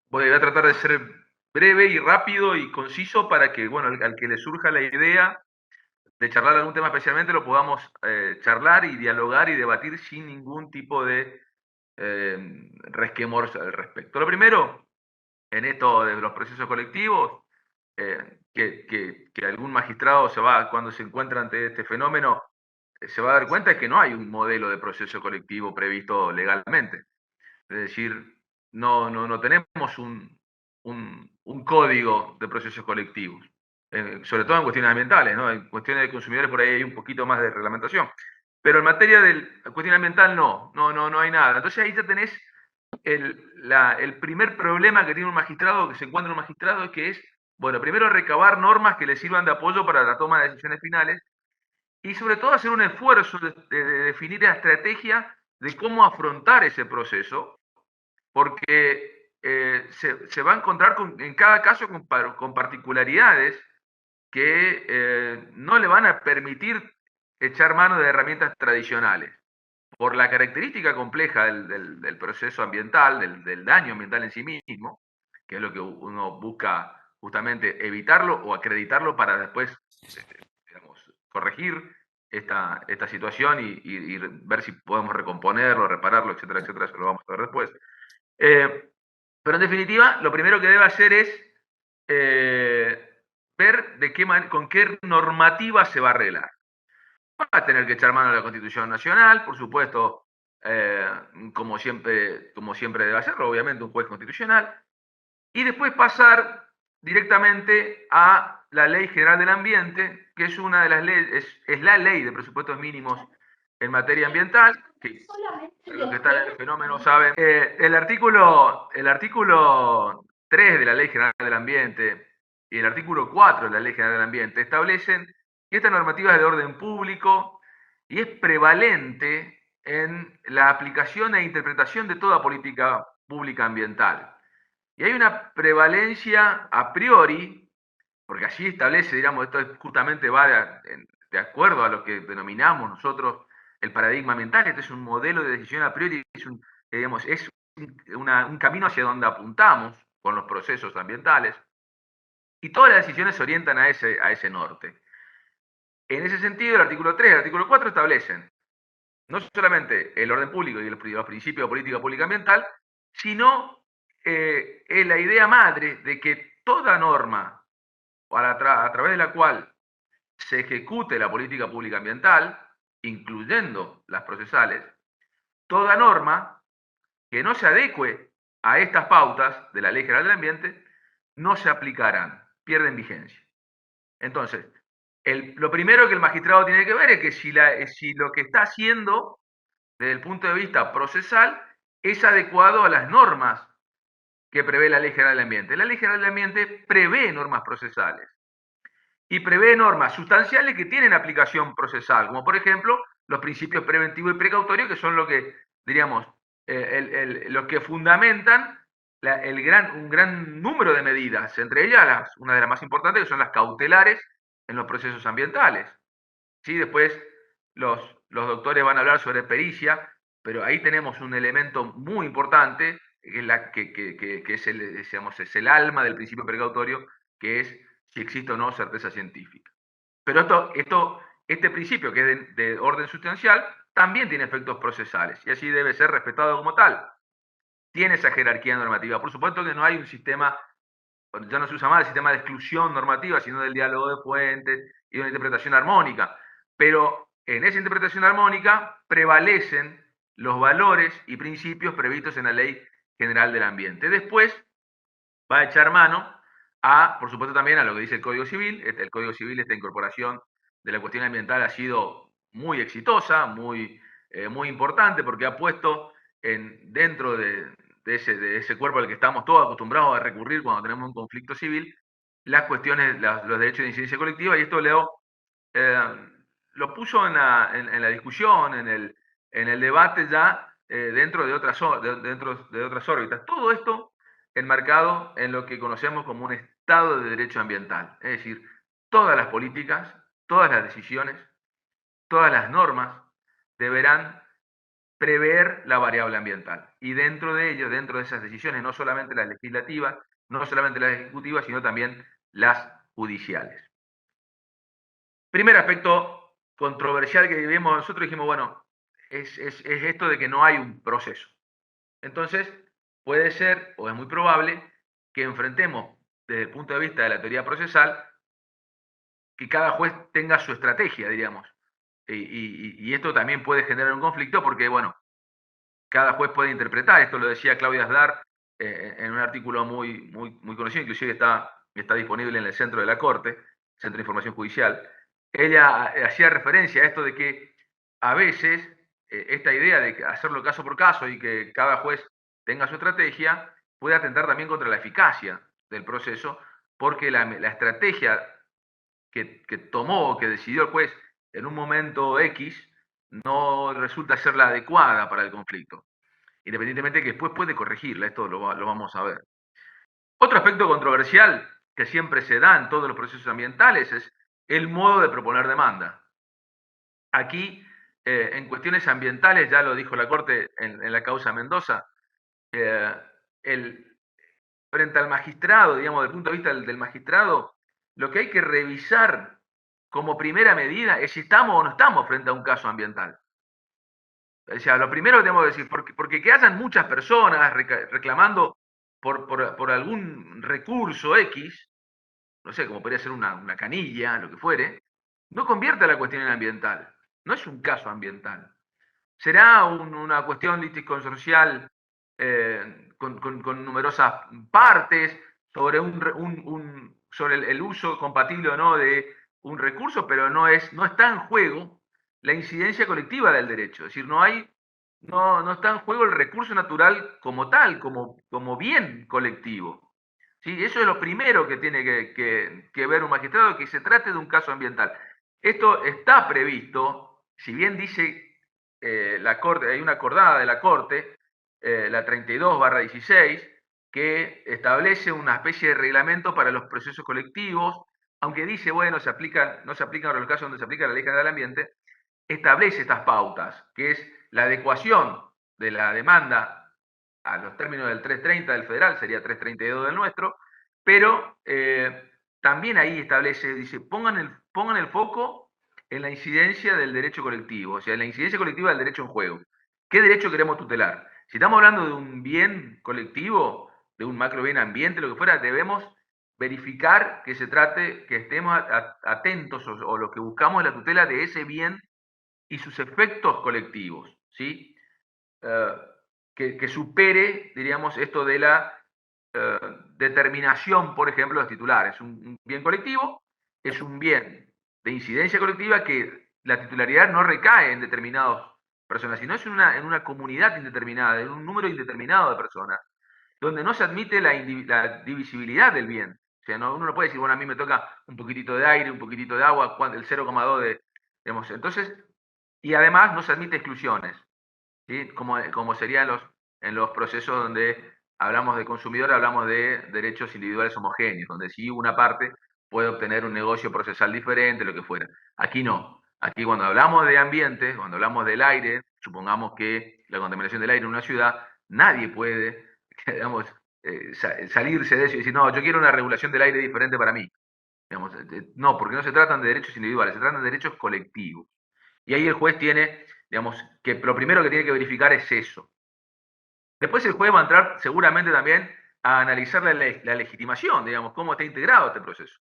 Voy a tratar de ser breve y rápido y conciso para que, bueno, al que le surja la idea de charlar algún tema especialmente lo podamos charlar y dialogar y debatir sin ningún tipo de resquemor al respecto. Lo primero, en esto de los procesos colectivos, que algún magistrado se va, cuando se encuentra ante este fenómeno, se va a dar cuenta de que no hay un modelo de proceso colectivo previsto legalmente. Es decir, no tenemos un código de procesos colectivos, sobre todo en cuestiones ambientales, ¿no? En cuestiones de consumidores por ahí hay un poquito más de reglamentación. Pero en materia de cuestión ambiental no hay nada. Entonces ahí ya tenés el primer problema que tiene un magistrado, que se encuentra un magistrado, es que es, bueno, primero recabar normas que le sirvan de apoyo para la toma de decisiones finales y sobre todo hacer un esfuerzo de definir la estrategia de cómo afrontar ese proceso porque se va a encontrar en cada caso con particularidades que no le van a permitir echar mano de herramientas tradicionales. Por la característica compleja del proceso ambiental, del daño ambiental en sí mismo, que es lo que uno busca justamente evitarlo o acreditarlo para después, digamos, corregir esta situación y ver si podemos recomponerlo, repararlo, etcétera, etcétera, eso lo vamos a ver después. Eh, pero en definitiva, lo primero que debe hacer es ver con qué normativa se va a arreglar. Va a tener que echar mano a la Constitución Nacional, por supuesto, eh, como siempre debe hacerlo, obviamente, un juez constitucional, y después pasar directamente a la Ley General del Ambiente, que es una de las leyes, es la ley de presupuestos mínimos en materia ambiental, que los que están en el fenómeno saben. El artículo 3 de la Ley General del Ambiente y el artículo 4 de la Ley General del Ambiente establecen que esta normativa es de orden público y es prevalente en la aplicación e interpretación de toda política pública ambiental. Y hay una prevalencia a priori, porque así establece, digamos, esto justamente va de acuerdo a lo que denominamos nosotros el paradigma ambiental, este es un modelo de decisión a priori, es un camino hacia donde apuntamos con los procesos ambientales, y todas las decisiones se orientan a ese norte. En ese sentido, el artículo 3 y el artículo 4 establecen no solamente el orden público y los principios de política pública ambiental, sino la idea madre de que toda norma a través de la cual se ejecute la política pública ambiental, incluyendo las procesales, toda norma que no se adecue a estas pautas de la Ley General del Ambiente no se aplicarán, pierden vigencia. Entonces, lo primero que el magistrado tiene que ver es que si lo que está haciendo desde el punto de vista procesal es adecuado a las normas que prevé la Ley General del Ambiente. La Ley General del Ambiente prevé normas procesales y prevé normas sustanciales que tienen aplicación procesal, como por ejemplo los principios preventivo y precautorio, que son lo que, diríamos, los que fundamentan un gran número de medidas, entre ellas una de las más importantes, que son las cautelares en los procesos ambientales. ¿Sí? Después los doctores van a hablar sobre pericia, pero ahí tenemos un elemento muy importante, que es, es el alma del principio precautorio, que es si existe o no certeza científica. Pero este principio, que es de orden sustancial, también tiene efectos procesales y así debe ser respetado como tal. Tiene esa jerarquía normativa. Por supuesto que no hay un sistema, ya no se usa más el sistema de exclusión normativa, sino del diálogo de fuentes y de una interpretación armónica. Pero en esa interpretación armónica prevalecen los valores y principios previstos en la Ley General del Ambiente. Después va a echar mano por supuesto, también a lo que dice el Código Civil. El Código Civil, esta incorporación de la cuestión ambiental ha sido muy exitosa, muy importante, porque ha puesto dentro de ese cuerpo al que estamos todos acostumbrados a recurrir cuando tenemos un conflicto civil, las cuestiones, los derechos de incidencia colectiva, y esto lo puso en la discusión, en el debate ya dentro de otras órbitas. Todo esto enmarcado en lo que conocemos como un Estado de Derecho Ambiental. Es decir, todas las políticas, todas las decisiones, todas las normas deberán prever la variable ambiental. Y dentro de ello, dentro de esas decisiones, no solamente las legislativas, no solamente las ejecutivas, sino también las judiciales. Primer aspecto controversial que vimos nosotros, dijimos, bueno, es esto de que no hay un proceso. Entonces, puede ser, o es muy probable, que enfrentemos desde el punto de vista de la teoría procesal, que cada juez tenga su estrategia, diríamos. Y esto también puede generar un conflicto porque, bueno, cada juez puede interpretar, esto lo decía Claudia Asdar en un artículo muy conocido, inclusive está disponible en el Centro de la Corte, Centro de Información Judicial. Ella hacía referencia a esto de que a veces esta idea de hacerlo caso por caso y que cada juez tenga su estrategia puede atentar también contra la eficacia del proceso, porque la estrategia que tomó, que decidió el juez en un momento X, no resulta ser la adecuada para el conflicto, independientemente que después puede corregirla, esto lo vamos a ver. Otro aspecto controversial que siempre se da en todos los procesos ambientales es el modo de proponer demanda. Aquí, en cuestiones ambientales, ya lo dijo la Corte en la causa Mendoza, eh, frente al magistrado, digamos, desde el punto de vista del magistrado, lo que hay que revisar como primera medida es si estamos o no estamos frente a un caso ambiental. O sea, lo primero que tenemos que decir, porque que hayan muchas personas reclamando por algún recurso X, no sé, como podría ser una canilla, lo que fuere, no convierte la cuestión en ambiental. No es un caso ambiental. Será una cuestión litisconsorcial con numerosas partes sobre, sobre el uso compatible o no de un recurso, pero no está en juego la incidencia colectiva del derecho. Es decir, no está en juego el recurso natural como tal, como bien colectivo. ¿Sí? Eso es lo primero que tiene que ver un magistrado, que se trate de un caso ambiental. Esto está previsto, si bien dice la Corte, hay una acordada de la Corte, la 32/16, que establece una especie de reglamento para los procesos colectivos, aunque dice, bueno, no se aplican para los casos donde se aplica la Ley General del Ambiente, establece estas pautas, que es la adecuación de la demanda a los términos del 330 del federal, sería 332 del nuestro, pero también ahí establece, dice, pongan el foco en la incidencia del derecho colectivo, o sea, la incidencia colectiva del derecho en juego. ¿Qué derecho queremos tutelar? Si estamos hablando de un bien colectivo, de un macro bien ambiente, lo que fuera, debemos verificar que se trate, que estemos atentos o lo que buscamos es la tutela de ese bien y sus efectos colectivos, ¿sí? Que supere, diríamos, esto de la determinación, por ejemplo, de los titulares. Un bien colectivo es un bien de incidencia colectiva que la titularidad no recae en determinadas personas, sino es en una comunidad indeterminada, en un número indeterminado de personas, donde no se admite la divisibilidad del bien. O sea, uno no puede decir, bueno, a mí me toca un poquitito de aire, un poquitito de agua, el 0,2 de... Digamos, entonces, y además no se admite exclusiones, ¿sí? Como sería en los procesos donde hablamos de consumidor, hablamos de derechos individuales homogéneos, donde si una parte puede obtener un negocio procesal diferente, lo que fuera. Aquí no. Aquí cuando hablamos de ambiente, cuando hablamos del aire, supongamos que la contaminación del aire en una ciudad, nadie puede, digamos, salirse de eso y decir, no, yo quiero una regulación del aire diferente para mí. Digamos, no, porque no se tratan de derechos individuales, se tratan de derechos colectivos. Y ahí el juez tiene, digamos, que lo primero que tiene que verificar es eso. Después el juez va a entrar seguramente también a analizar la legitimación, digamos, cómo está integrado este proceso.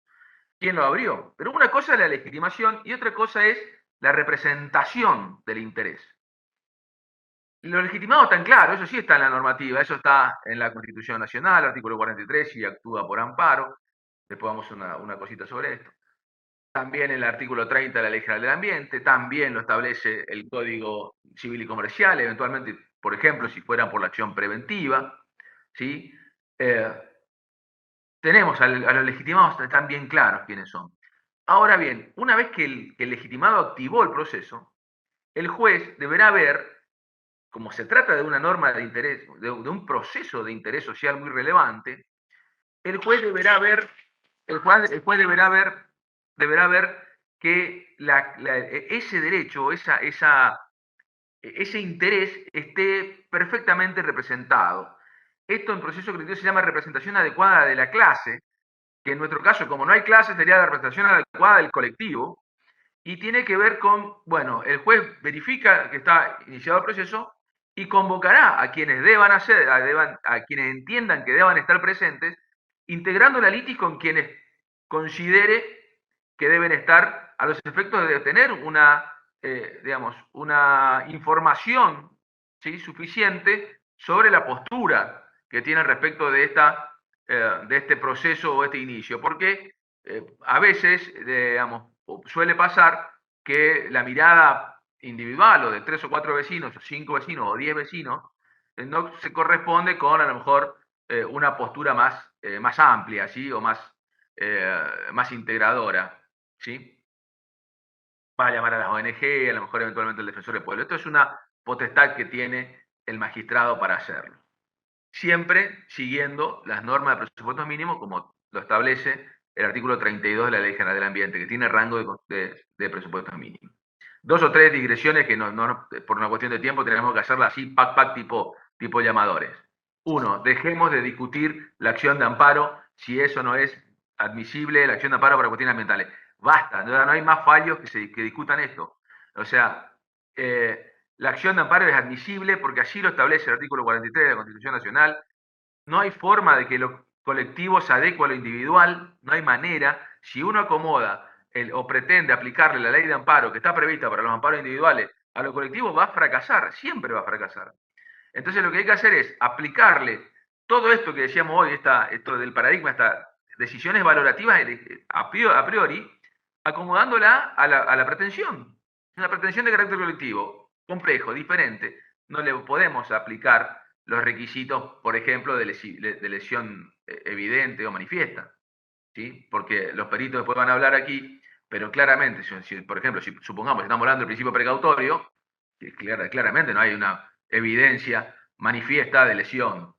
¿Quién lo abrió? Pero una cosa es la legitimación y otra cosa es la representación del interés. Lo legitimado está en claro, eso sí está en la normativa, eso está en la Constitución Nacional, artículo 43, y actúa por amparo. Después vamos a una cosita sobre esto. También el artículo 30 de la Ley General del Ambiente, también lo establece el Código Civil y Comercial, eventualmente, por ejemplo, si fuera por la acción preventiva, ¿sí? Tenemos a los legitimados, están bien claros quiénes son. Ahora bien, una vez que el legitimado activó el proceso, el juez deberá ver, como se trata de una norma de interés, de un proceso de interés social muy relevante, el juez deberá ver, deberá ver que ese derecho, ese interés esté perfectamente representado. Esto en proceso colectivo se llama representación adecuada de la clase, que en nuestro caso, como no hay clase, sería la representación adecuada del colectivo, y tiene que ver con, bueno, el juez verifica que está iniciado el proceso y convocará a quienes deban hacer, a quienes entiendan que deban estar presentes, integrando la litis con quienes considere que deben estar a los efectos de tener una, digamos, una información, ¿sí?, suficiente sobre la postura que tienen respecto de este proceso o este inicio. Porque a veces, digamos, suele pasar que la mirada individual o de 3 o 4 vecinos, o 5 vecinos o 10 vecinos, no se corresponde con a lo mejor una postura más amplia, ¿sí?, o más integradora, ¿sí? Va a llamar a las ONG, a lo mejor eventualmente el defensor del pueblo. Esto es una potestad que tiene el magistrado para hacerlo. Siempre siguiendo las normas de presupuestos mínimos, como lo establece el artículo 32 de la Ley General del Ambiente, que tiene rango de presupuestos mínimos. Dos o tres digresiones que por una cuestión de tiempo tenemos que hacerlas así, tipo llamadores. Uno, dejemos de discutir la acción de amparo si eso no es admisible, la acción de amparo para cuestiones ambientales. Basta, no hay más fallos que discutan esto. O sea, la acción de amparo es admisible porque así lo establece el artículo 43 de la Constitución Nacional. No hay forma de que lo colectivo se adecue a lo individual, no hay manera. Si uno acomoda o pretende aplicarle la ley de amparo que está prevista para los amparos individuales a lo colectivo, va a fracasar, siempre va a fracasar. Entonces lo que hay que hacer es aplicarle todo esto que decíamos hoy, esto del paradigma, estas decisiones valorativas a priori, acomodándola a la pretensión. Una pretensión de carácter colectivo, complejo, diferente. No le podemos aplicar los requisitos, por ejemplo, de lesión evidente o manifiesta, ¿sí? Porque los peritos después van a hablar aquí, pero claramente, por ejemplo, si supongamos que estamos hablando del principio precautorio, claramente no hay una evidencia manifiesta de lesión,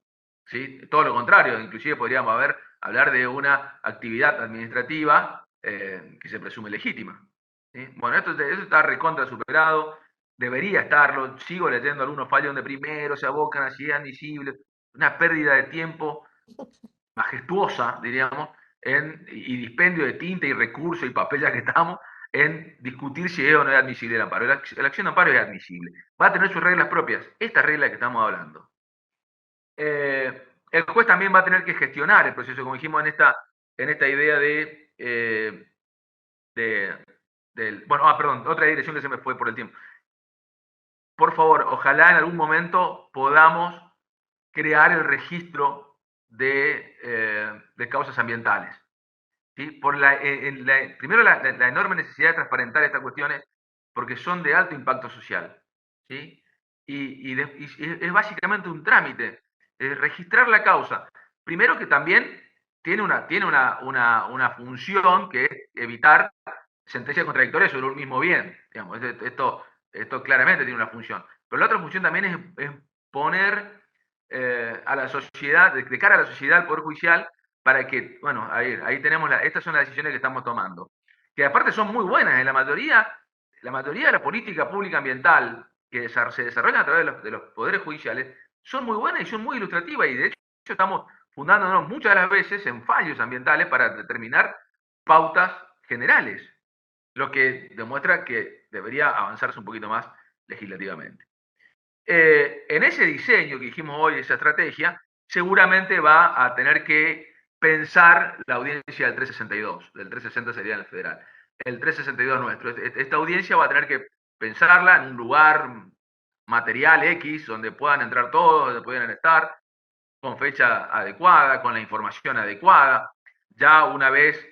¿sí? Todo lo contrario, inclusive podríamos hablar de una actividad administrativa que se presume legítima, ¿sí? Bueno, eso está recontra superado, debería estarlo, sigo leyendo algunos fallos donde primero se abocan así admisibles, una pérdida de tiempo majestuosa, diríamos, y dispendio de tinta y recursos y papel ya que estamos, en discutir si es o no es admisible el amparo. La acción de amparo es admisible. Va a tener sus reglas propias, esta regla que estamos hablando. El juez también va a tener que gestionar el proceso, como dijimos en esta idea perdón, otra dirección que se me fue por el tiempo. Por favor, ojalá en algún momento podamos crear el registro de causas ambientales. ¿Sí? Primero, la enorme necesidad de transparentar estas cuestiones porque son de alto impacto social. ¿Sí? Y es básicamente un trámite, registrar la causa. Primero que también tiene una función que es evitar sentencias contradictorias sobre un mismo bien. Digamos, esto claramente tiene una función. Pero la otra función también es poner a la sociedad, de cara a la sociedad, al Poder Judicial, para que, bueno, ahí tenemos, estas son las decisiones que estamos tomando, que aparte son muy buenas, en la mayoría de la política pública ambiental que se desarrollan a través de los poderes judiciales, son muy buenas y son muy ilustrativas, y de hecho estamos fundándonos muchas de las veces en fallos ambientales para determinar pautas generales, lo que demuestra que debería avanzarse un poquito más legislativamente. En ese diseño que dijimos hoy, esa estrategia, seguramente va a tener que pensar la audiencia del 362, del 360 sería en el federal, el 362 nuestro. Esta audiencia va a tener que pensarla en un lugar material X, donde puedan entrar todos, donde puedan estar, con fecha adecuada, con la información adecuada. Ya una vez,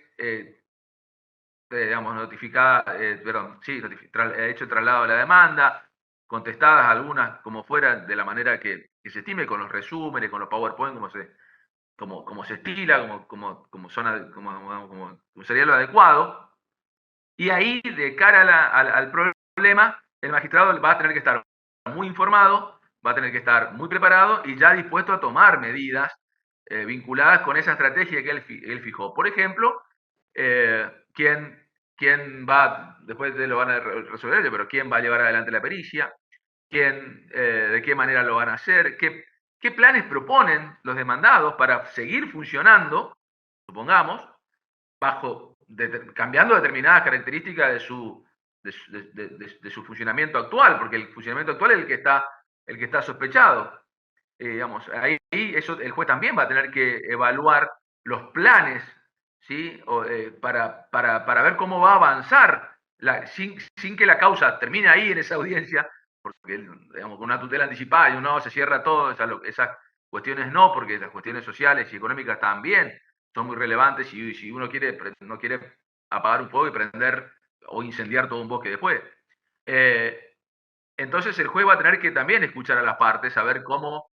digamos, notificada, perdón, sí, hecho el traslado de la demanda, contestadas algunas como fuera de la manera que se estime, con los resúmenes, con los PowerPoint, como se estila, como sería lo adecuado. Y ahí, de cara al problema, el magistrado va a tener que estar muy informado, va a tener que estar muy preparado y ya dispuesto a tomar medidas vinculadas con esa estrategia que él fijó. Por ejemplo, quién va, después lo van a resolver, pero quién va a llevar adelante la pericia, de qué manera lo van a hacer, qué planes proponen los demandados para seguir funcionando, supongamos, cambiando determinadas características de su funcionamiento actual, porque el funcionamiento actual es el que está sospechado. Digamos, ahí eso, el juez también va a tener que evaluar los planes, ¿sí? Para ver cómo va a avanzar, sin que la causa termine ahí en esa audiencia, porque digamos, con una tutela anticipada y uno se cierra todo, esas cuestiones no, porque las cuestiones sociales y económicas también son muy relevantes y si uno no quiere apagar un fuego y prender o incendiar todo un bosque después. Entonces el juez va a tener que también escuchar a las partes, saber cómo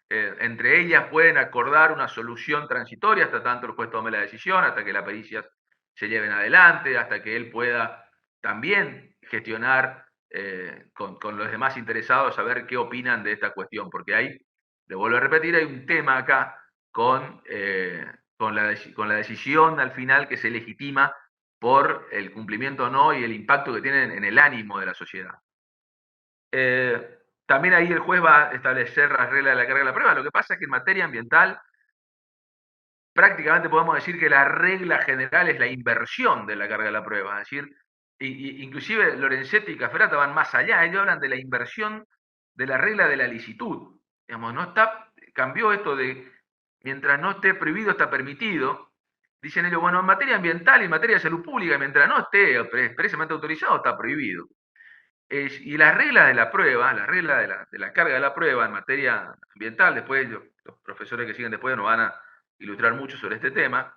entre ellas pueden acordar una solución transitoria hasta tanto el juez tome la decisión, hasta que las pericias se lleven adelante, hasta que él pueda también gestionar con los demás interesados, saber qué opinan de esta cuestión, porque hay, le vuelvo a repetir, hay un tema acá con la decisión al final que se legitima por el cumplimiento o no y el impacto que tienen en el ánimo de la sociedad. También ahí el juez va a establecer las reglas de la carga de la prueba. Lo que pasa es que en materia ambiental prácticamente podemos decir que la regla general es la inversión de la carga de la prueba. Es decir, inclusive Lorenzetti y Cafferata van más allá. Ellos hablan de la inversión de la regla de la licitud. Digamos, cambió esto de mientras no esté prohibido está permitido. Dicen ellos, bueno, en materia ambiental y en materia de salud pública, mientras no esté expresamente autorizado, está prohibido. Y las reglas de la prueba, las reglas de la carga de la prueba en materia ambiental, después los profesores que siguen después nos van a ilustrar mucho sobre este tema,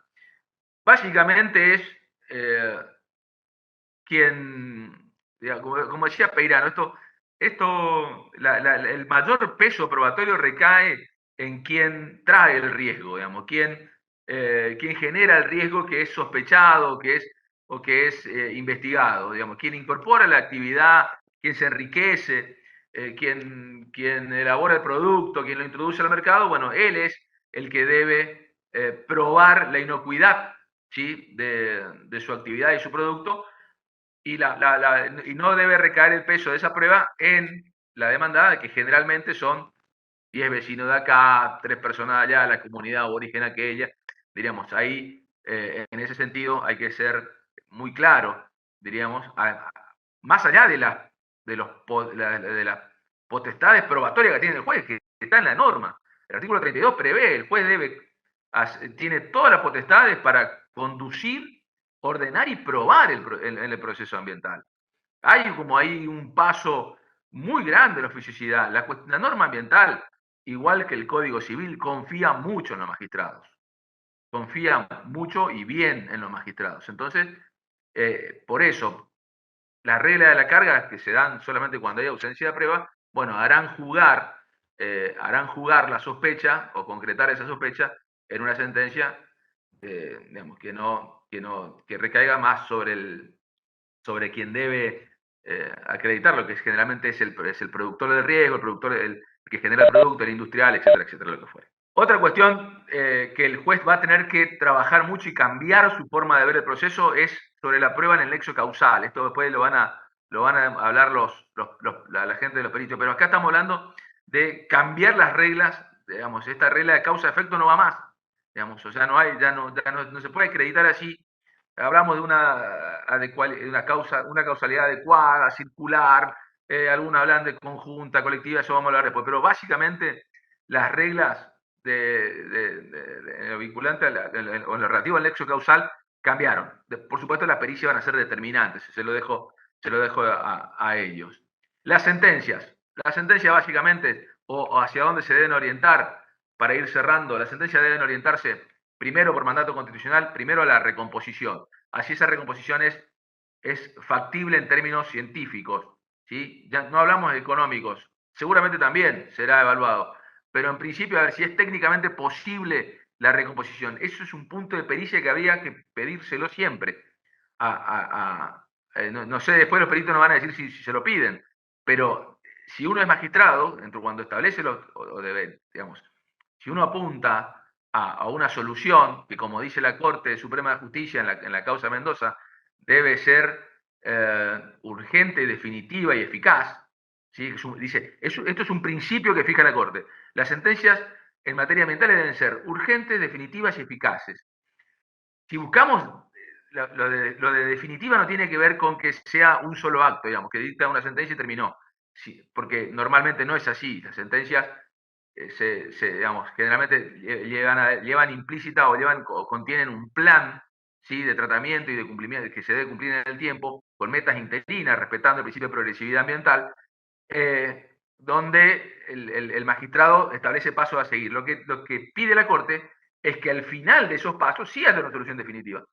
básicamente es quien, como decía Peirano, el mayor peso probatorio recae en quien trae el riesgo, digamos, quien genera el riesgo que es sospechado o que es investigado, digamos, quien incorpora la actividad, quien se enriquece, quien elabora el producto, quien lo introduce al mercado, bueno, él es el que debe probar la inocuidad, ¿sí? de su actividad y su producto, y no debe recaer el peso de esa prueba en la demandada, que generalmente son 10 vecinos de acá, 3 personas de allá, la comunidad aborigen aquella. Diríamos, ahí, en ese sentido, hay que ser muy claro, diríamos, más allá de las potestades probatorias que tiene el juez, que está en la norma. El artículo 32 prevé, el juez tiene todas las potestades para conducir, ordenar y probar en el proceso ambiental. Hay un paso muy grande en la oficiosidad. La norma ambiental, igual que el Código Civil, confía mucho en los magistrados. Confía mucho y bien en los magistrados. Entonces, por eso, las reglas de la carga que se dan solamente cuando hay ausencia de prueba, bueno, harán jugar la sospecha o concretar esa sospecha en una sentencia, digamos, que recaiga más sobre quien debe acreditarlo, que generalmente es el productor del riesgo, el que genera el producto, el industrial, etcétera, etcétera, lo que fuere. Otra cuestión que el juez va a tener que trabajar mucho y cambiar su forma de ver el proceso es sobre la prueba en el nexo causal. Esto después lo van a hablar la gente de los peritos, pero acá estamos hablando de cambiar las reglas, digamos, esta regla de causa-efecto no va más, digamos, o sea, no se puede acreditar así. Hablamos de una causalidad adecuada, circular, algunos hablan de conjunta, colectiva, eso vamos a hablar después, pero básicamente las reglas de lo vinculante o en lo relativo al nexo causal cambiaron. Por supuesto, las pericias van a ser determinantes, se lo dejo a ellos. Las sentencias básicamente, o hacia dónde se deben orientar para ir cerrando, las sentencias deben orientarse primero por mandato constitucional, primero a la recomposición. Así esa recomposición es factible en términos científicos, ¿sí? Ya no hablamos de económicos, seguramente también será evaluado, pero en principio a ver si es técnicamente posible la recomposición. Eso es un punto de pericia que habría que pedírselo siempre. No sé, después los peritos nos van a decir si se lo piden, pero si uno es magistrado, cuando establece digamos, si uno apunta a una solución que, como dice la Corte Suprema de Justicia en la causa Mendoza, debe ser urgente, definitiva y eficaz, ¿sí? Dice, esto es un principio que fija la Corte. Las sentencias en materia ambiental deben ser urgentes, definitivas y eficaces. Si buscamos, lo de definitiva no tiene que ver con que sea un solo acto, digamos, que dicta una sentencia y terminó. Sí, porque normalmente no es así. Las sentencias digamos, generalmente llevan implícita o contienen un plan, ¿sí?, de tratamiento y de cumplimiento que se debe cumplir en el tiempo, con metas interinas, respetando el principio de progresividad ambiental, donde el magistrado establece pasos a seguir. Lo que pide la Corte es que al final de esos pasos sí haya una solución definitiva.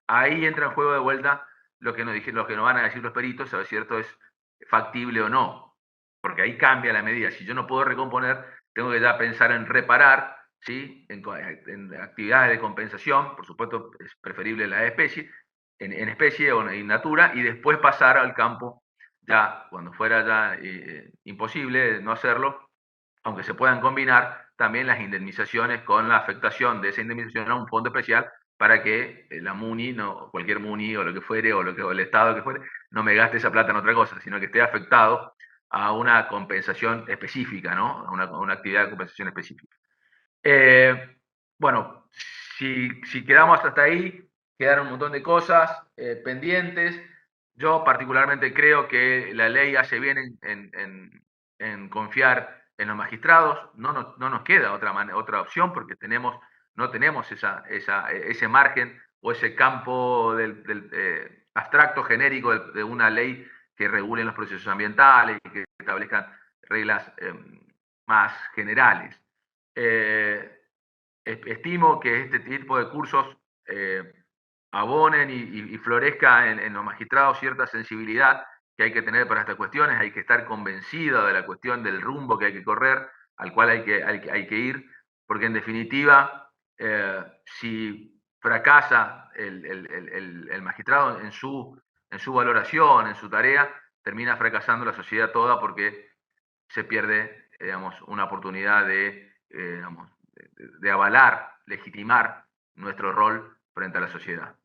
Ahí entra en juego de vuelta lo que nos van a decir los peritos, a ver si cierto es factible o no, porque ahí cambia la medida. Si yo no puedo recomponer, tengo que ya pensar en reparar, ¿sí?, en actividades de compensación, por supuesto es preferible la especie, en especie o en natura, y después pasar al campo ya cuando fuera ya imposible no hacerlo, aunque se puedan combinar también las indemnizaciones con la afectación de esa indemnización a un fondo especial para que la MUNI, no, cualquier MUNI o lo que fuere, o el Estado que fuere, no me gaste esa plata en otra cosa, sino que esté afectado a una compensación específica, ¿no? A una actividad de compensación específica. Bueno, si quedamos hasta ahí, quedaron un montón de cosas pendientes. Yo particularmente creo que la ley hace bien en confiar en los magistrados. No nos queda otra opción porque no tenemos ese margen o ese campo abstracto genérico de una ley que regule los procesos ambientales y que establezcan reglas más generales. Estimo que este tipo de cursos abonen y florezca en los magistrados cierta sensibilidad que hay que tener para estas cuestiones, hay que estar convencido de la cuestión del rumbo que hay que correr, al cual hay que ir, porque en definitiva, si fracasa el magistrado en su valoración, en su tarea, termina fracasando la sociedad toda porque se pierde, digamos, una oportunidad digamos, de avalar, legitimar nuestro rol frente a la sociedad.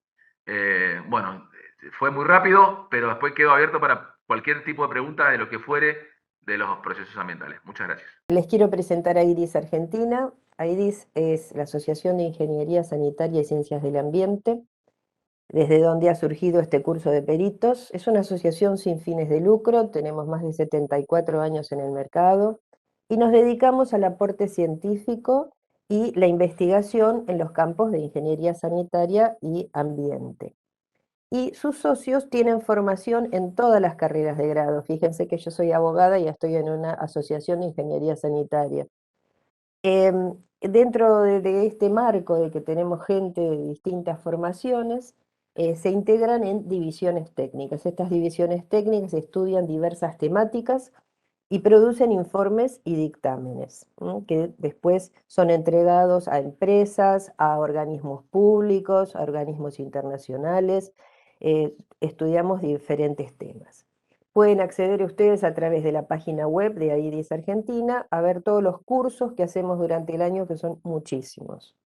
Bueno, fue muy rápido, pero después quedo abierto para cualquier tipo de pregunta de lo que fuere de los procesos ambientales. Muchas gracias. Les quiero presentar a IRIS Argentina. IRIS es la Asociación de Ingeniería Sanitaria y Ciencias del Ambiente, desde donde ha surgido este curso de peritos. Es una asociación sin fines de lucro, tenemos más de 74 años en el mercado y nos dedicamos al aporte científico y la investigación en los campos de ingeniería sanitaria y ambiente. Y sus socios tienen formación en todas las carreras de grado. Fíjense que yo soy abogada y estoy en una asociación de ingeniería sanitaria. Dentro de este marco de que tenemos gente de distintas formaciones, se integran en divisiones técnicas. Estas divisiones técnicas estudian diversas temáticas y producen informes y dictámenes, que después son entregados a empresas, a organismos públicos, a organismos internacionales. Estudiamos diferentes temas. Pueden acceder ustedes a través de la página web de IRIS Argentina a ver todos los cursos que hacemos durante el año, que son muchísimos.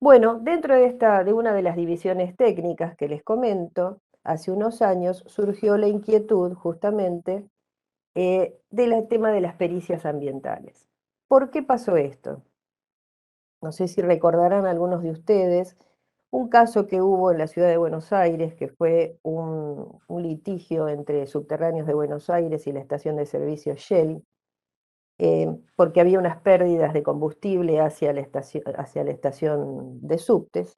Bueno, dentro de una de las divisiones técnicas que les comento, hace unos años surgió la inquietud justamente del tema de las pericias ambientales. ¿Por qué pasó esto? No sé si recordarán algunos de ustedes un caso que hubo en la ciudad de Buenos Aires, que fue un litigio entre Subterráneos de Buenos Aires y la estación de servicio Shell, porque había unas pérdidas de combustible hacia la estación de subtes.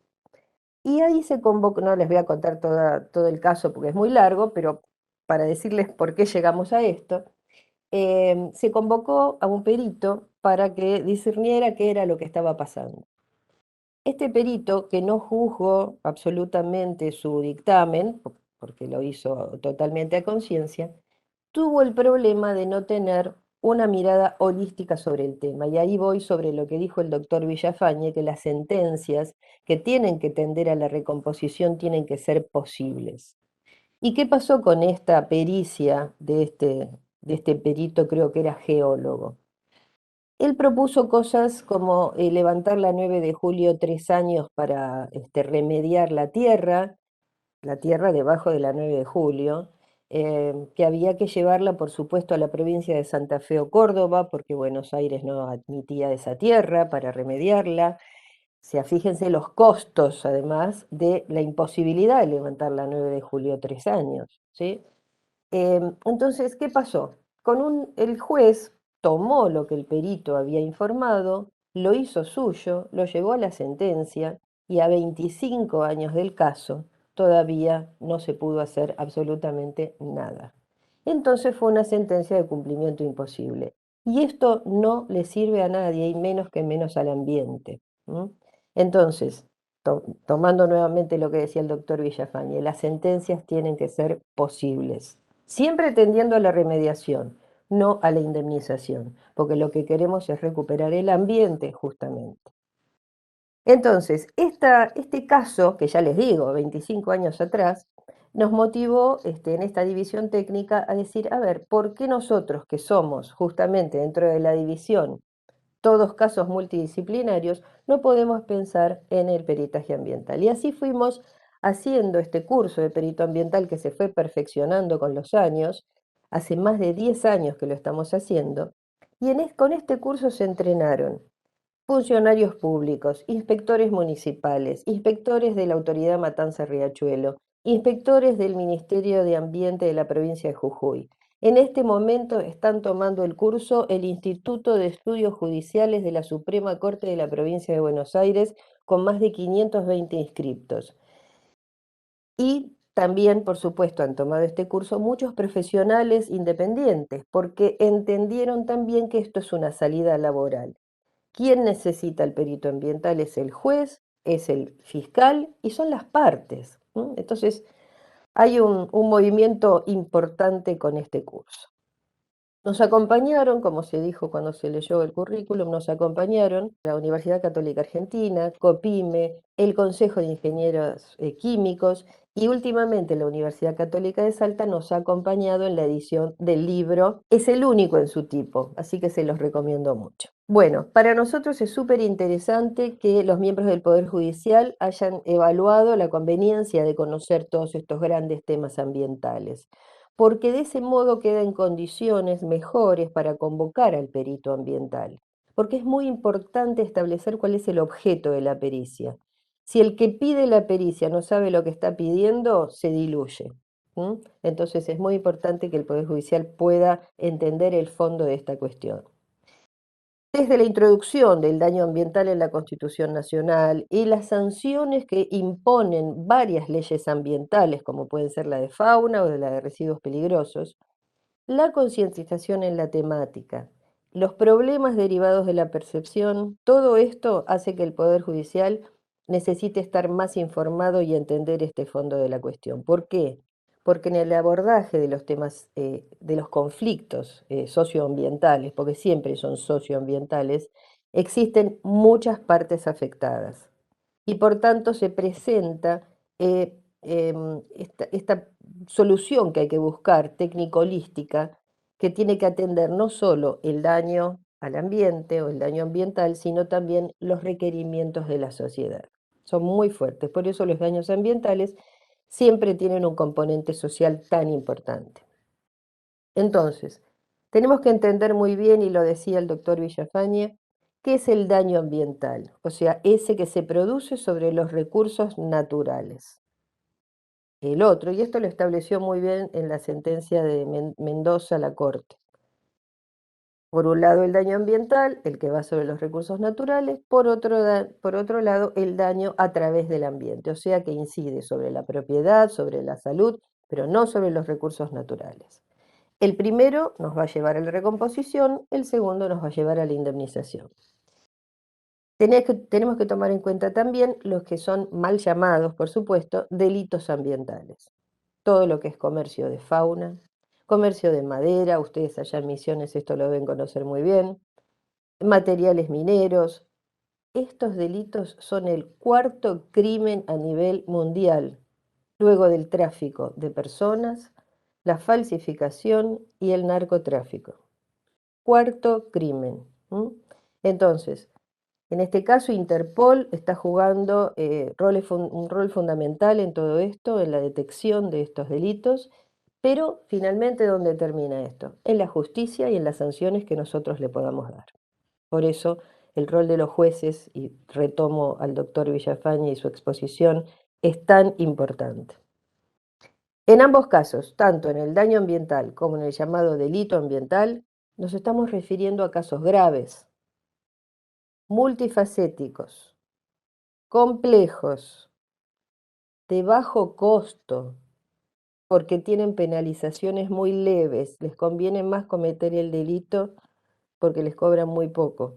Y ahí se convocó, no les voy a contar todo el caso porque es muy largo, pero para decirles por qué llegamos a esto, se convocó a un perito para que discerniera qué era lo que estaba pasando. Este perito, que no juzgó absolutamente su dictamen, porque lo hizo totalmente a conciencia, tuvo el problema de no tener una mirada holística sobre el tema. Y ahí voy sobre lo que dijo el doctor Villafañe, que las sentencias que tienen que tender a la recomposición tienen que ser posibles. ¿Y qué pasó con esta pericia de este perito, creo que era geólogo? Él propuso cosas como levantar la 9 de julio 3 años para remediar la tierra debajo de la 9 de julio, que había que llevarla, por supuesto, a la provincia de Santa Fe o Córdoba, porque Buenos Aires no admitía esa tierra para remediarla. O sea, fíjense los costos, además, de la imposibilidad de levantar la 9 de julio 3 años, ¿sí? Entonces, ¿qué pasó? El juez tomó lo que el perito había informado, lo hizo suyo, lo llevó a la sentencia y a 25 años del caso todavía no se pudo hacer absolutamente nada. Entonces fue una sentencia de cumplimiento imposible. Y esto no le sirve a nadie y menos que menos al ambiente. ¿M? Entonces, tomando nuevamente lo que decía el doctor Villafañe, las sentencias tienen que ser posibles, siempre tendiendo a la remediación, no a la indemnización, porque lo que queremos es recuperar el ambiente justamente. Entonces, este caso, que ya les digo, 25 años atrás, nos motivó en esta división técnica a decir, a ver, ¿por qué nosotros que somos justamente dentro de la división todos casos multidisciplinarios, no podemos pensar en el peritaje ambiental? Y así fuimos haciendo este curso de perito ambiental que se fue perfeccionando con los años, hace más de 10 años que lo estamos haciendo, y con este curso se entrenaron funcionarios públicos, inspectores municipales, inspectores de la Autoridad Matanza Riachuelo, inspectores del Ministerio de Ambiente de la provincia de Jujuy. En este momento están tomando el curso el Instituto de Estudios Judiciales de la Suprema Corte de la provincia de Buenos Aires, con más de 520 inscriptos. Y también, por supuesto, han tomado este curso muchos profesionales independientes, porque entendieron también que esto es una salida laboral. ¿Quién necesita el perito ambiental? Es el juez, es el fiscal y son las partes. Entonces, hay un movimiento importante con este curso. Nos acompañaron, como se dijo cuando se leyó el currículum, nos acompañaron la Universidad Católica Argentina, COPIME, el Consejo de Ingenieros Químicos y últimamente la Universidad Católica de Salta nos ha acompañado en la edición del libro. Es el único en su tipo, así que se los recomiendo mucho. Bueno, para nosotros es súper interesante que los miembros del Poder Judicial hayan evaluado la conveniencia de conocer todos estos grandes temas ambientales, porque de ese modo queda en condiciones mejores para convocar al perito ambiental, porque es muy importante establecer cuál es el objeto de la pericia. Si el que pide la pericia no sabe lo que está pidiendo, se diluye. Entonces es muy importante que el Poder Judicial pueda entender el fondo de esta cuestión. Desde la introducción del daño ambiental en la Constitución Nacional y las sanciones que imponen varias leyes ambientales, como pueden ser la de fauna o de la de residuos peligrosos, la concientización en la temática, los problemas derivados de la percepción, todo esto hace que el Poder Judicial necesite estar más informado y entender este fondo de la cuestión. ¿Por qué? Porque en el abordaje de los temas, de los conflictos socioambientales, porque siempre son socioambientales, existen muchas partes afectadas y por tanto se presenta esta solución que hay que buscar, técnico-holística, que tiene que atender no solo el daño al ambiente o el daño ambiental, sino también los requerimientos de la sociedad. Son muy fuertes, por eso los daños ambientales siempre tienen un componente social tan importante. Entonces, tenemos que entender muy bien, y lo decía el doctor Villafañe, qué es el daño ambiental, o sea, ese que se produce sobre los recursos naturales. El otro, y esto lo estableció muy bien en la sentencia de Mendoza la Corte. Por un lado el daño ambiental, el que va sobre los recursos naturales, por otro lado el daño a través del ambiente, o sea que incide sobre la propiedad, sobre la salud, pero no sobre los recursos naturales. El primero nos va a llevar a la recomposición, el segundo nos va a llevar a la indemnización. Tenemos que tomar en cuenta también los que son mal llamados, por supuesto, delitos ambientales. Todo lo que es comercio de fauna, comercio de madera, ustedes allá en Misiones esto lo deben conocer muy bien, materiales mineros. Estos delitos son el cuarto crimen a nivel mundial, luego del tráfico de personas, la falsificación y el narcotráfico. Cuarto crimen. Entonces, en este caso, Interpol está jugando un rol fundamental en todo esto, en la detección de estos delitos, Pero finalmente, ¿dónde termina esto? En la justicia y en las sanciones que nosotros le podamos dar. Por eso, el rol de los jueces, y retomo al doctor Villafañe y su exposición, es tan importante. En ambos casos, tanto en el daño ambiental como en el llamado delito ambiental, nos estamos refiriendo a casos graves, multifacéticos, complejos, de bajo costo, porque tienen penalizaciones muy leves, les conviene más cometer el delito porque les cobran muy poco.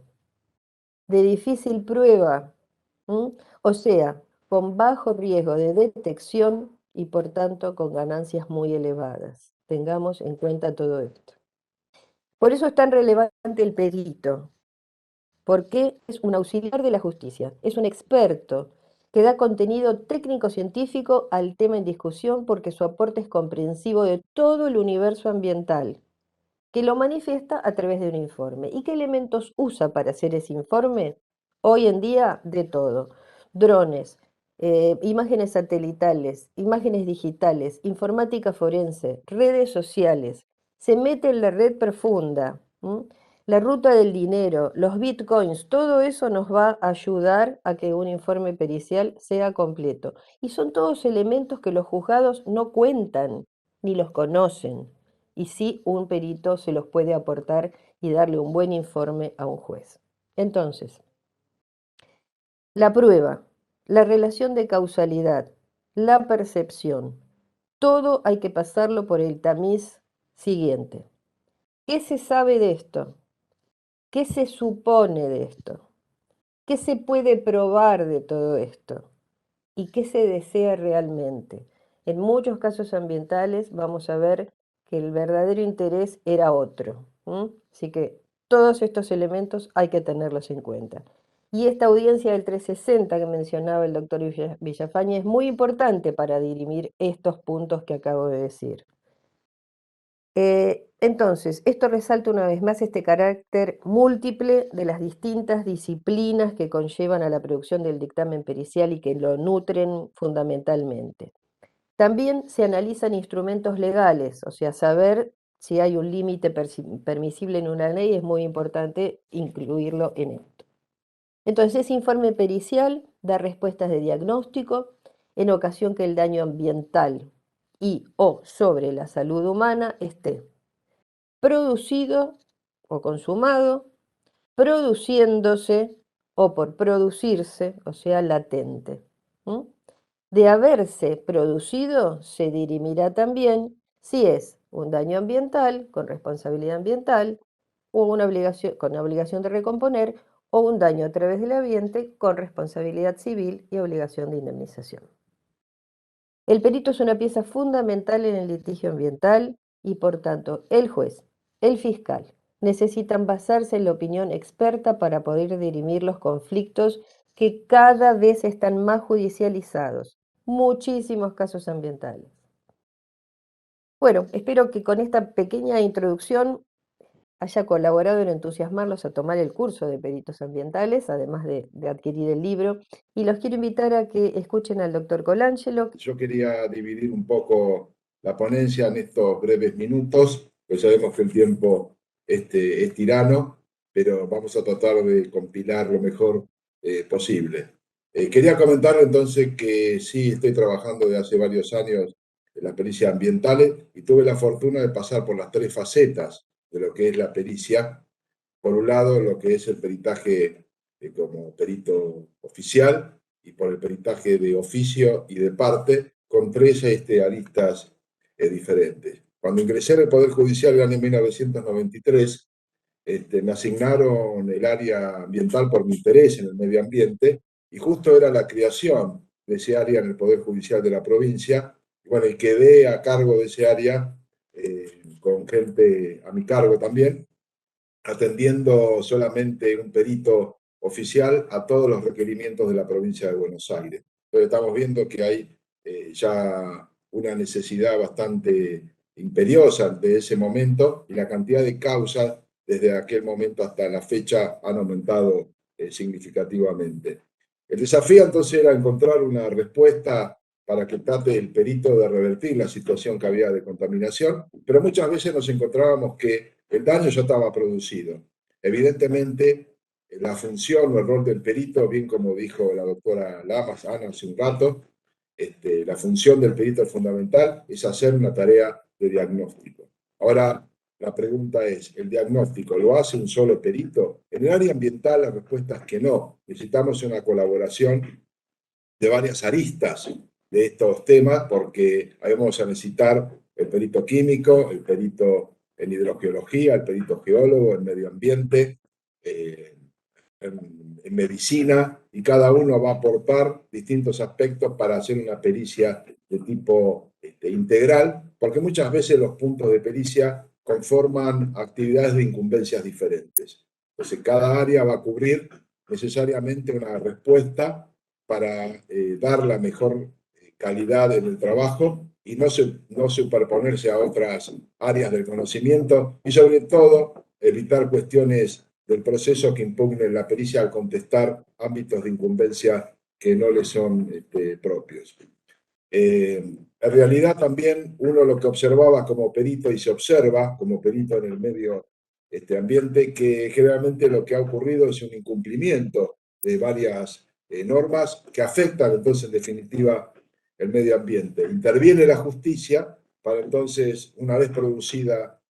De difícil prueba, o sea, con bajo riesgo de detección y por tanto con ganancias muy elevadas. Tengamos en cuenta todo esto. Por eso es tan relevante el perito, porque es un auxiliar de la justicia, es un experto que da contenido técnico-científico al tema en discusión porque su aporte es comprensivo de todo el universo ambiental, que lo manifiesta a través de un informe. ¿Y qué elementos usa para hacer ese informe? Hoy en día, de todo. Drones, imágenes satelitales, imágenes digitales, informática forense, redes sociales. Se mete en la red profunda. La ruta del dinero, los bitcoins, todo eso nos va a ayudar a que un informe pericial sea completo. Y son todos elementos que los juzgados no cuentan ni los conocen y sí un perito se los puede aportar y darle un buen informe a un juez. Entonces, la prueba, la relación de causalidad, la percepción, todo hay que pasarlo por el tamiz siguiente. ¿Qué se sabe de esto? ¿Qué se supone de esto? ¿Qué se puede probar de todo esto? ¿Y qué se desea realmente? En muchos casos ambientales vamos a ver que el verdadero interés era otro. Así que todos estos elementos hay que tenerlos en cuenta. Y esta audiencia del 360 que mencionaba el doctor Villafañe es muy importante para dirimir estos puntos que acabo de decir. Entonces, esto resalta una vez más este carácter múltiple de las distintas disciplinas que conllevan a la producción del dictamen pericial y que lo nutren fundamentalmente. También se analizan instrumentos legales, o sea, saber si hay un límite permisible en una ley es muy importante incluirlo en esto. Entonces, ese informe pericial da respuestas de diagnóstico en ocasión que el daño ambiental y o sobre la salud humana esté producido o consumado, produciéndose o por producirse, o sea, latente. De haberse producido, se dirimirá también si es un daño ambiental con responsabilidad ambiental o una obligación, con obligación de recomponer o un daño a través del ambiente con responsabilidad civil y obligación de indemnización. El perito es una pieza fundamental en el litigio ambiental y, por tanto, el juez, el fiscal, necesitan basarse en la opinión experta para poder dirimir los conflictos que cada vez están más judicializados. Muchísimos casos ambientales. Bueno, espero que con esta pequeña introducción haya colaborado en entusiasmarlos a tomar el curso de peritos ambientales, además de adquirir el libro. Y los quiero invitar a que escuchen al doctor Colangelo. Yo quería dividir un poco la ponencia en estos breves minutos, pues sabemos que el tiempo es tirano, pero vamos a tratar de compilar lo mejor posible. Quería comentar entonces que sí, estoy trabajando desde hace varios años en las pericias ambientales y tuve la fortuna de pasar por las tres facetas de lo que es la pericia. Por un lado, lo que es el peritaje como perito oficial y por el peritaje de oficio y de parte, con tres aristas diferentes. Cuando ingresé en el Poder Judicial en el año 1993, me asignaron el área ambiental por mi interés en el medio ambiente y justo era la creación de ese área en el Poder Judicial de la provincia. Y bueno, y quedé a cargo de ese área con gente a mi cargo también, atendiendo solamente un perito oficial a todos los requerimientos de la provincia de Buenos Aires. Entonces estamos viendo que hay ya una necesidad bastante imperiosa de ese momento y la cantidad de causas desde aquel momento hasta la fecha han aumentado significativamente. El desafío entonces era encontrar una respuesta para que trate el perito de revertir la situación que había de contaminación, pero muchas veces nos encontrábamos que el daño ya estaba producido. Evidentemente, la función o el rol del perito, bien como dijo la doctora Lamas, Ana, hace un rato, la función del perito fundamental es hacer una tarea de diagnóstico. Ahora, la pregunta es, ¿el diagnóstico lo hace un solo perito? En el área ambiental la respuesta es que no. Necesitamos una colaboración de varias aristas de estos temas porque ahí vamos a necesitar el perito químico, el perito en hidrogeología, el perito geólogo, en medio ambiente, en medicina, y cada uno va a aportar distintos aspectos para hacer una pericia de tipo integral, porque muchas veces los puntos de pericia conforman actividades de incumbencias diferentes. Entonces, cada área va a cubrir necesariamente una respuesta para dar la mejor calidad en el trabajo y no superponerse a otras áreas del conocimiento y sobre todo evitar cuestiones del proceso que impugnen la pericia al contestar ámbitos de incumbencia que no le son propios. En realidad también uno lo que observaba como perito y se observa como perito en el medio ambiente, que generalmente lo que ha ocurrido es un incumplimiento de varias normas que afectan entonces en definitiva el medio ambiente. Interviene la justicia para entonces, una vez producida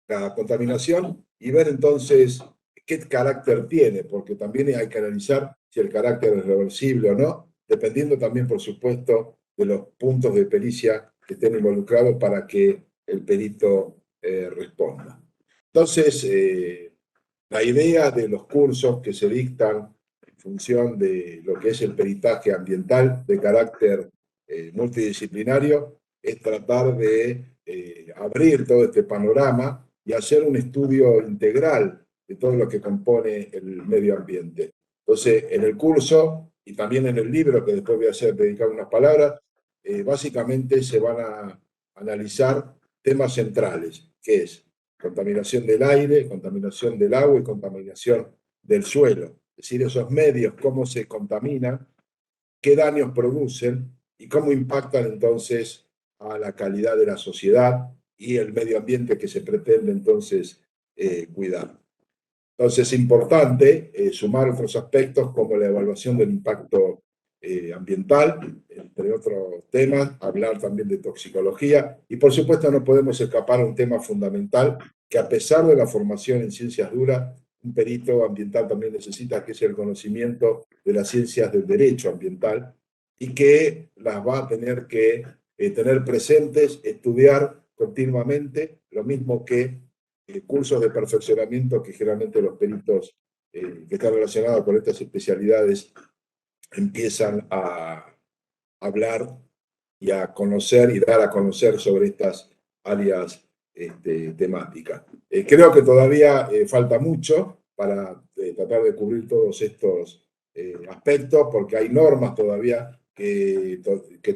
la contaminación, y ver entonces qué carácter tiene, porque también hay que analizar si el carácter es reversible o no, dependiendo también, por supuesto, de los puntos de pericia que estén involucrados para que el perito responda. Entonces, la idea de los cursos que se dictan en función de lo que es el peritaje ambiental de carácter multidisciplinario es tratar de abrir todo este panorama y hacer un estudio integral de todo lo que compone el medio ambiente. Entonces, en el curso y también en el libro, que después voy a hacer dedicar unas palabras, básicamente se van a analizar temas centrales, que es contaminación del aire, contaminación del agua y contaminación del suelo. Es decir, esos medios, cómo se contaminan, qué daños producen y cómo impactan entonces a la calidad de la sociedad y el medio ambiente que se pretende entonces cuidar. Entonces es importante sumar otros aspectos como la evaluación del impacto ambiental, entre otros temas, hablar también de toxicología y por supuesto no podemos escapar a un tema fundamental que a pesar de la formación en ciencias duras, un perito ambiental también necesita, que es el conocimiento de las ciencias del derecho ambiental y que las va a tener que tener presentes, estudiar continuamente, lo mismo que cursos de perfeccionamiento que generalmente los peritos que están relacionados con estas especialidades empiezan a hablar y a conocer y dar a conocer sobre estas áreas temáticas. Creo que todavía falta mucho para tratar de cubrir todos estos aspectos, porque hay normas todavía que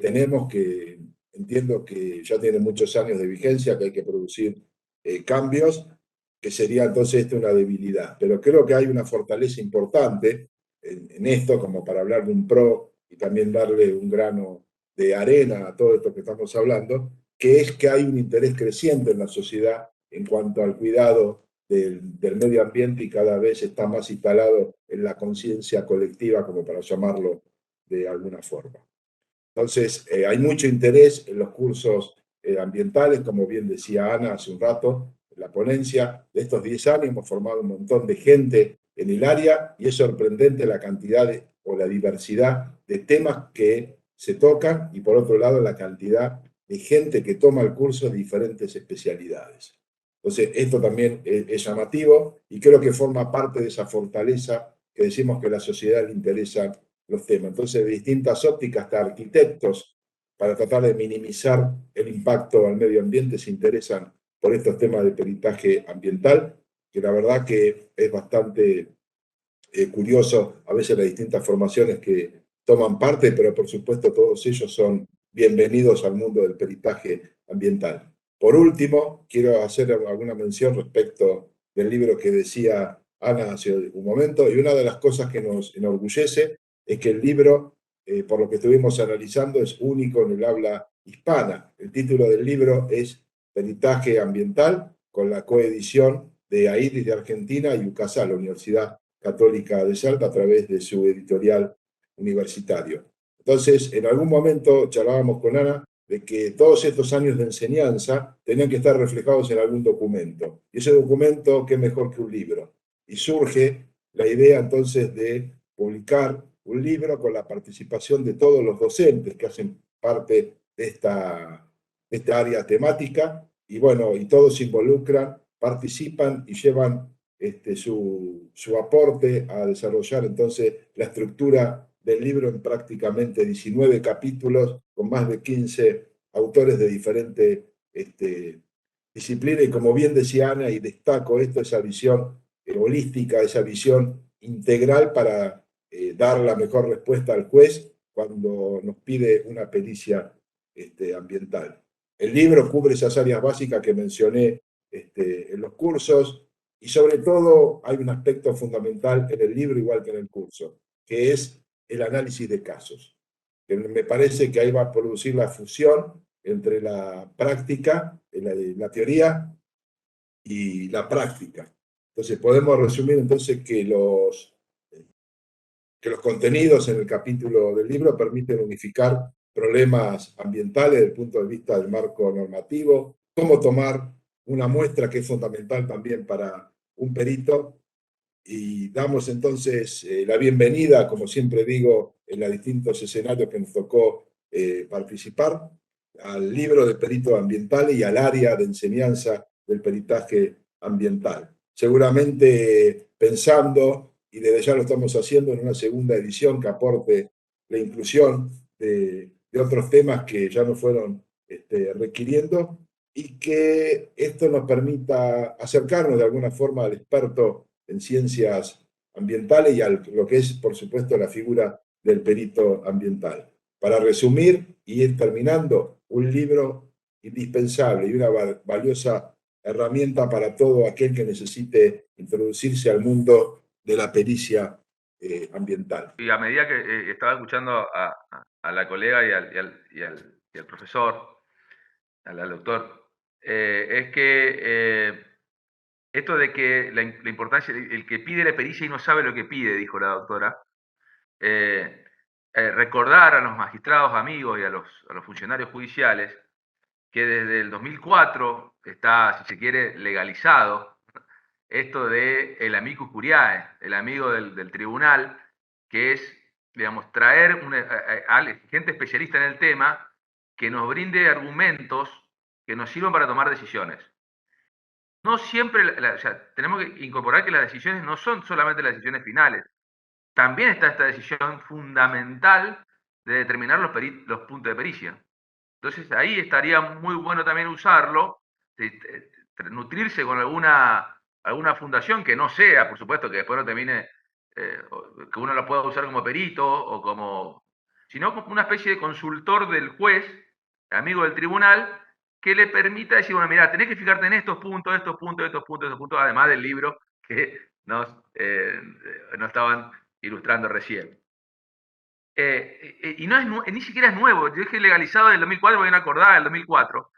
tenemos que entiendo que ya tienen muchos años de vigencia, que hay que producir cambios, que sería entonces una debilidad. Pero creo que hay una fortaleza importante en esto, como para hablar de un pro y también darle un grano de arena a todo esto que estamos hablando, que es que hay un interés creciente en la sociedad en cuanto al cuidado del medio ambiente y cada vez está más instalado en la conciencia colectiva, como para llamarlo de alguna forma. Entonces, hay mucho interés en los cursos ambientales, como bien decía Ana hace un rato, en la ponencia de estos 10 años hemos formado un montón de gente en el área y es sorprendente la cantidad o la diversidad de temas que se tocan y por otro lado la cantidad de gente que toma el curso de diferentes especialidades. Entonces, esto también es llamativo y creo que forma parte de esa fortaleza que decimos que a la sociedad le interesa los temas. Entonces, de distintas ópticas, hasta arquitectos, para tratar de minimizar el impacto al medio ambiente, se interesan por estos temas de peritaje ambiental, que la verdad que es bastante curioso a veces las distintas formaciones que toman parte, pero por supuesto todos ellos son bienvenidos al mundo del peritaje ambiental. Por último, quiero hacer alguna mención respecto del libro que decía Ana hace un momento, y una de las cosas que nos enorgullece es que el libro por lo que estuvimos analizando, es único en el habla hispana. El título del libro es Peritaje Ambiental, con la coedición de AIDI de Argentina y UCASAL, la Universidad Católica de Salta, a través de su editorial universitario. Entonces, en algún momento charlábamos con Ana de que todos estos años de enseñanza tenían que estar reflejados en algún documento. Y ese documento, qué mejor que un libro. Y surge la idea entonces de publicar un libro con la participación de todos los docentes que hacen parte de esta área temática, y bueno, y todos se involucran, participan y llevan su aporte a desarrollar entonces la estructura del libro en prácticamente 19 capítulos, con más de 15 autores de diferentes disciplinas, y como bien decía Ana, y destaco esto, esa visión holística, esa visión integral para dar la mejor respuesta al juez cuando nos pide una pericia ambiental. El libro cubre esas áreas básicas que mencioné en los cursos, y sobre todo hay un aspecto fundamental en el libro, igual que en el curso, que es el análisis de casos. Que me parece que ahí va a producir la fusión entre la práctica, la teoría y la práctica. Entonces podemos resumir entonces que los contenidos en el capítulo del libro permiten unificar problemas ambientales desde el punto de vista del marco normativo, cómo tomar una muestra, que es fundamental también para un perito, y damos entonces la bienvenida, como siempre digo, en los distintos escenarios que nos tocó participar, al libro de peritos ambientales y al área de enseñanza del peritaje ambiental. Seguramente pensando, y desde ya lo estamos haciendo, en una segunda edición que aporte la inclusión de otros temas que ya nos fueron requiriendo, y que esto nos permita acercarnos de alguna forma al experto en ciencias ambientales y a lo que es, por supuesto, la figura del perito ambiental. Para resumir y ir terminando, un libro indispensable y una valiosa herramienta para todo aquel que necesite introducirse al mundo de la pericia ambiental. Y a medida que estaba escuchando a la colega y al profesor, al doctor, es que esto de que la importancia, el que pide la pericia y no sabe lo que pide, dijo la doctora, recordar a los magistrados amigos y a los funcionarios judiciales que desde el 2004 está, si se quiere, legalizado esto de el amicus curiae, el amigo del tribunal, que es, digamos, traer gente especialista en el tema que nos brinde argumentos que nos sirvan para tomar decisiones. No siempre, o sea, tenemos que incorporar que las decisiones no son solamente las decisiones finales. También está esta decisión fundamental de determinar los puntos de pericia. Entonces ahí estaría muy bueno también usarlo, nutrirse con alguna fundación que no sea, por supuesto, que después no termine, que uno la pueda usar como perito o sino como una especie de consultor del juez, amigo del tribunal, que le permita decir, bueno, mira, tenés que fijarte en estos puntos, estos puntos, estos puntos, estos puntos, además del libro que nos estaban ilustrando recién. Y ni siquiera es nuevo, yo dije legalizado del 2004, porque no acordaba del 2004,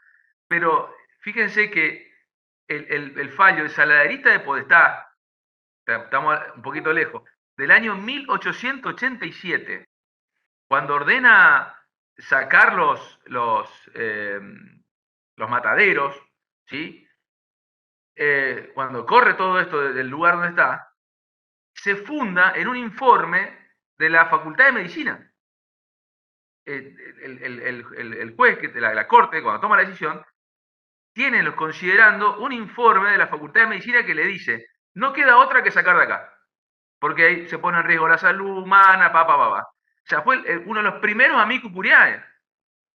pero fíjense que el fallo de Saladerista de Podestá, estamos un poquito lejos, del año 1887, cuando ordena sacar los mataderos, ¿sí? Cuando corre todo esto del lugar donde está, se funda en un informe de la Facultad de Medicina. El juez, la corte, cuando toma la decisión, tiene considerando un informe de la Facultad de Medicina que le dice, no queda otra que sacar de acá, porque ahí se pone en riesgo la salud humana, O sea, fue uno de los primeros amicus curiae,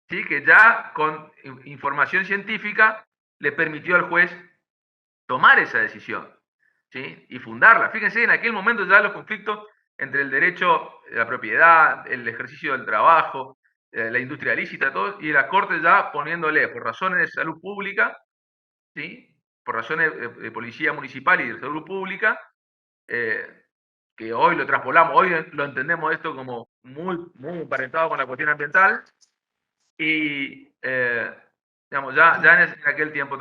¿sí? Que ya con información científica le permitió al juez tomar esa decisión, ¿sí? Y fundarla. Fíjense, en aquel momento ya los conflictos entre el derecho de la propiedad, el ejercicio del trabajo, la industria lícita, todo, y la Corte ya poniéndole, por razones de salud pública, ¿sí? Por razones de policía municipal y de salud pública, que hoy lo traspolamos, hoy lo entendemos esto como muy emparentado con la cuestión ambiental, y digamos, ya en aquel tiempo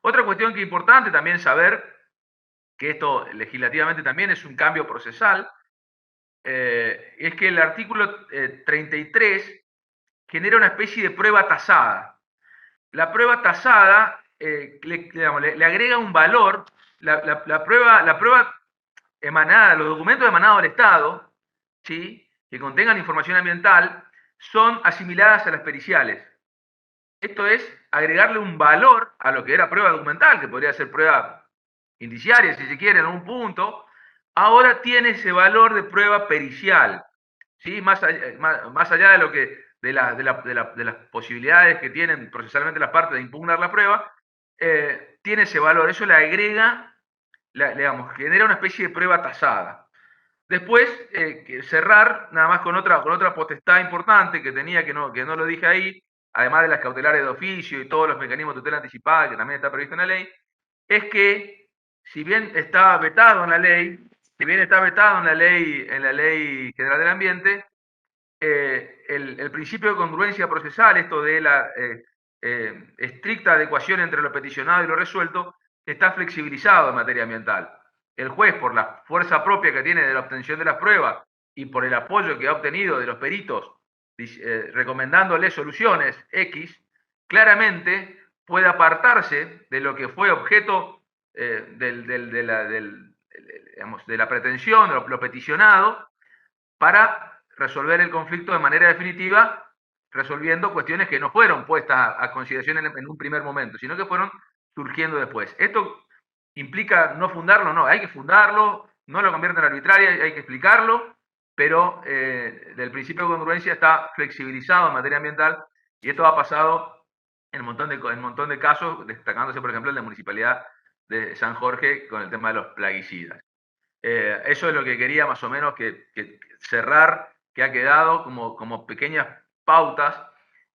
otra cuestión que es importante también saber, que esto legislativamente también es un cambio procesal, es que el artículo 33 genera una especie de prueba tasada. La prueba tasada le agrega un valor, la prueba emanada, los documentos emanados del Estado, ¿sí?, que contengan información ambiental, son asimiladas a las periciales. Esto es agregarle un valor a lo que era prueba documental, que podría ser prueba indiciaria, si se quiere, en un punto. Ahora tiene ese valor de prueba pericial, ¿sí? Más allá de lo que de las posibilidades que tienen procesalmente las partes de impugnar la prueba, tiene ese valor. Eso le agrega, digamos, genera una especie de prueba tasada. Después, cerrar nada más con otra potestad importante que tenía, que no lo dije ahí, además de las cautelares de oficio y todos los mecanismos de tutela anticipada que también está previsto en la ley, es que si bien está vetado en la ley, en la ley general del ambiente, el principio de congruencia procesal, esto de la estricta adecuación entre lo peticionado y lo resuelto, está flexibilizado en materia ambiental. El juez, por la fuerza propia que tiene de la obtención de las pruebas y por el apoyo que ha obtenido de los peritos recomendándole soluciones X, claramente puede apartarse de lo que fue objeto de la pretensión, de lo peticionado, para resolver el conflicto de manera definitiva, resolviendo cuestiones que no fueron puestas a consideración en un primer momento, sino que fueron surgiendo después. Esto implica no fundarlo, no, hay que fundarlo, no lo convierte en arbitraria, hay que explicarlo, pero el principio de congruencia está flexibilizado en materia ambiental, y esto ha pasado en un montón de casos, destacándose por ejemplo el de la Municipalidad de San Jorge con el tema de los plaguicidas. Eso es lo que quería más o menos que cerrar, que ha quedado como pequeñas pautas,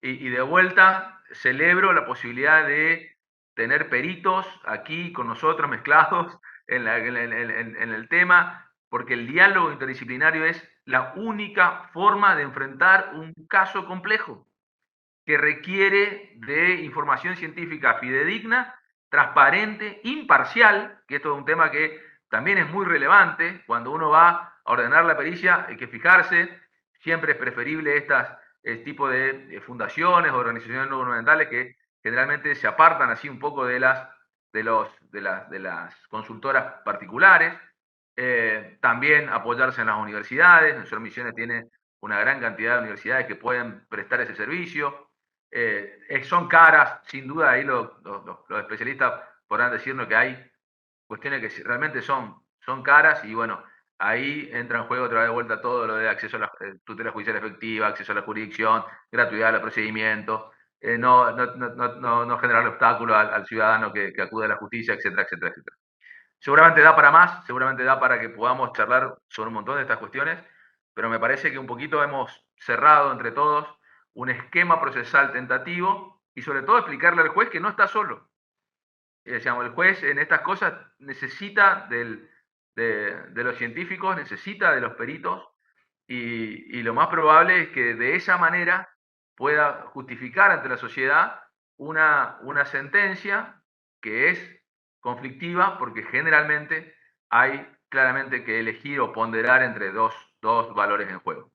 y de vuelta celebro la posibilidad de tener peritos aquí con nosotros mezclados en el tema, porque el diálogo interdisciplinario es la única forma de enfrentar un caso complejo que requiere de información científica fidedigna, transparente, imparcial, que esto es un tema que también es muy relevante. Cuando uno va a ordenar la pericia hay que fijarse, siempre es preferible este tipo de fundaciones o organizaciones no gubernamentales que generalmente se apartan así un poco de las consultoras particulares. También apoyarse en las universidades. Nuestra Misiones tiene una gran cantidad de universidades que pueden prestar ese servicio. Son caras, sin duda, ahí los especialistas podrán decirnos que hay cuestiones que realmente son caras, y bueno, ahí entra en juego otra vez de vuelta todo lo de acceso a la tutela judicial efectiva, acceso a la jurisdicción, gratuidad del procedimiento, no generar obstáculos al ciudadano que acude a la justicia, etcétera, etcétera, etcétera. Seguramente da para más, seguramente da para que podamos charlar sobre un montón de estas cuestiones, pero me parece que un poquito hemos cerrado entre todos un esquema procesal tentativo, y sobre todo explicarle al juez que no está solo. Digamos, el juez en estas cosas necesita de los científicos, necesita de los peritos, y lo más probable es que de esa manera pueda justificar ante la sociedad una sentencia que es conflictiva, porque generalmente hay claramente que elegir o ponderar entre dos valores en juego.